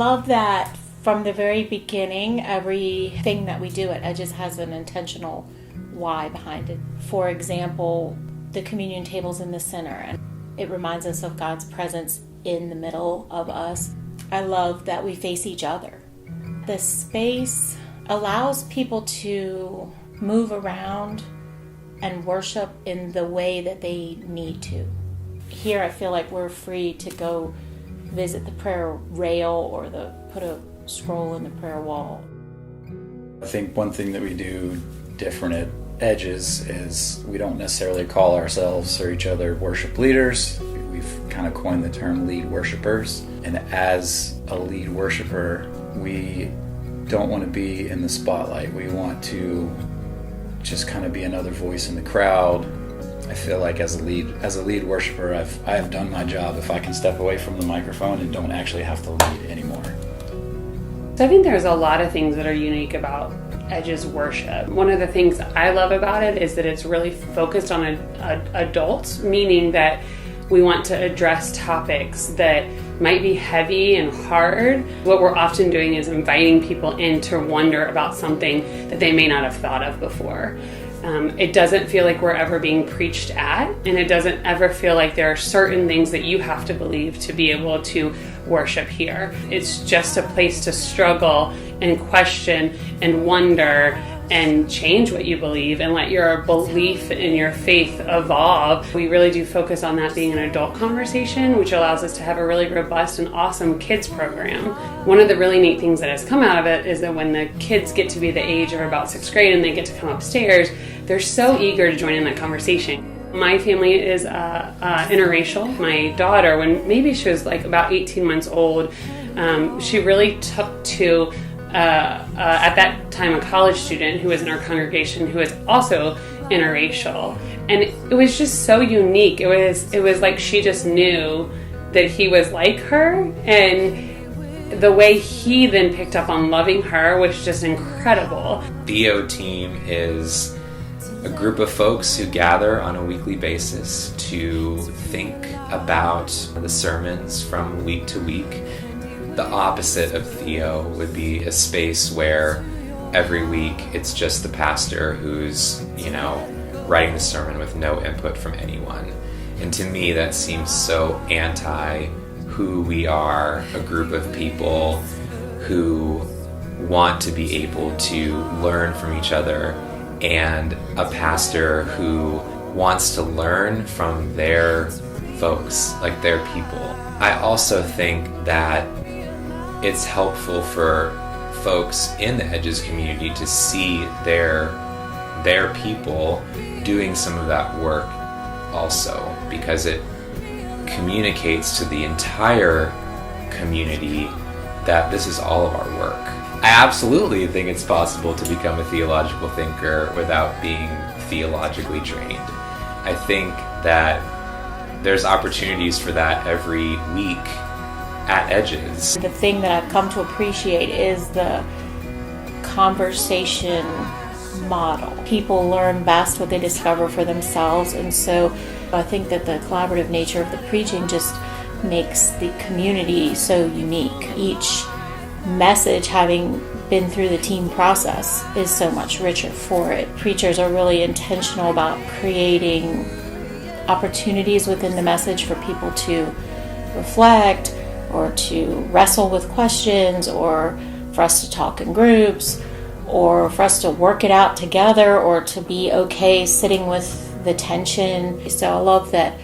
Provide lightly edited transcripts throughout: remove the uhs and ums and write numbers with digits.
Love that from the very beginning, everything that we do at Edges has an intentional why behind it. For example, the communion table's in the center, and it reminds us of God's presence in the middle of us. I love that we face each other. The space allows people to move around and worship in the way that they need to. Here I feel like we're free to go visit the prayer rail or put a scroll in the prayer wall. I think one thing that we do different at Edges is we don't necessarily call ourselves or each other worship leaders. We've kind of coined the term lead worshipers. And as a lead worshiper, we don't want to be in the spotlight. We want to just kind of be another voice in the crowd. I feel like as a lead worshiper, I have done my job if I can step away from the microphone and don't actually have to lead anymore. So I think there's a lot of things that are unique about Edges worship. One of the things I love about it is that it's really focused on adults, meaning that we want to address topics that might be heavy and hard. What we're often doing is inviting people in to wonder about something that they may not have thought of before. It doesn't feel like we're ever being preached at, and it doesn't ever feel like there are certain things that you have to believe to be able to worship here. It's just a place to struggle and question and wonder and change what you believe and let your belief and your faith evolve. We really do focus on that being an adult conversation, which allows us to have a really robust and awesome kids program. One of the really neat things that has come out of it is that when the kids get to be the age of about 6th grade and they get to come upstairs, they're so eager to join in that conversation. My family is interracial. My daughter, when maybe she was like about 18 months old, she really took to at that time a college student who was in our congregation who was also interracial, and it was just so unique. It was like she just knew that he was like her, and the way he then picked up on loving her was just incredible. Theo Team is a group of folks who gather on a weekly basis to think about the sermons from week to week. The opposite of Theo would be a space where every week it's just the pastor who's, writing the sermon with no input from anyone. And to me, that seems so anti who we are, a group of people who want to be able to learn from each other, and a pastor who wants to learn from their folks, like their people. I also think that it's helpful for folks in the Edges community to see their people doing some of that work also, because it communicates to the entire community that this is all of our work. I absolutely think it's possible to become a theological thinker without being theologically trained. I think that there's opportunities for that every week at Edges. The thing that I've come to appreciate is the conversation model. People learn best what they discover for themselves, and so I think that the collaborative nature of the preaching just makes the community so unique. Each message, having been through the team process, is so much richer for it. Preachers are really intentional about creating opportunities within the message for people to reflect, or to wrestle with questions, or for us to talk in groups, or for us to work it out together, or to be okay sitting with the tension. So I love that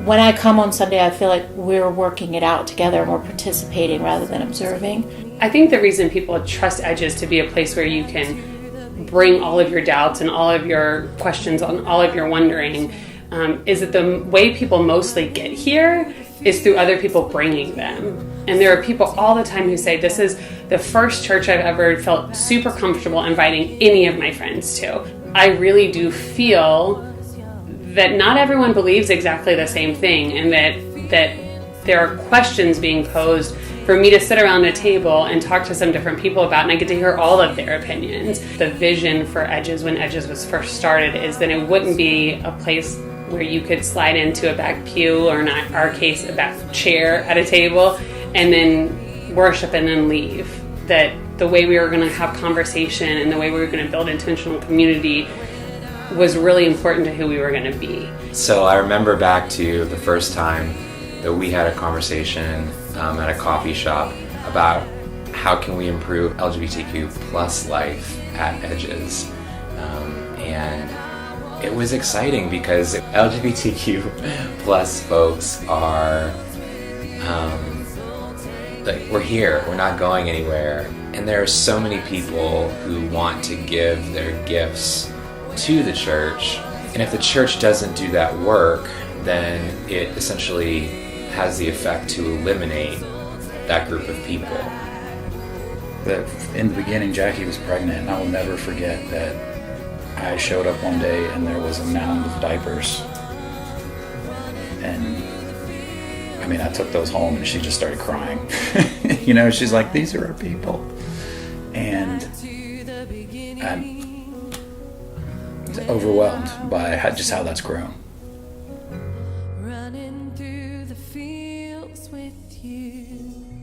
when I come on Sunday, I feel like we're working it out together and we're participating rather than observing. I think the reason people trust Edges to be a place where you can bring all of your doubts and all of your questions and all of your wondering is that the way people mostly get here is through other people bringing them. And there are people all the time who say, this is the first church I've ever felt super comfortable inviting any of my friends to. I really do feel that not everyone believes exactly the same thing, and that there are questions being posed for me to sit around a table and talk to some different people about, and I get to hear all of their opinions. The vision for Edges when Edges was first started is that it wouldn't be a place where you could slide into a back pew, or in our case, a back chair at a table, and then worship and then leave. That the way we were going to have conversation and the way we were going to build intentional community was really important to who we were going to be. So I remember back to the first time that we had a conversation at a coffee shop about how can we improve LGBTQ plus life at Edges. And it was exciting because LGBTQ plus folks are like, we're here, we're not going anywhere. And there are so many people who want to give their gifts to the church. And if the church doesn't do that work, then it essentially has the effect to eliminate that group of people. In the beginning, Jackie was pregnant, and I will never forget that I showed up one day and there was a mound of diapers. And I mean, I took those home and she just started crying. You know, she's like, these are our people. And I'm overwhelmed by just how that's grown. Running through the fields with you.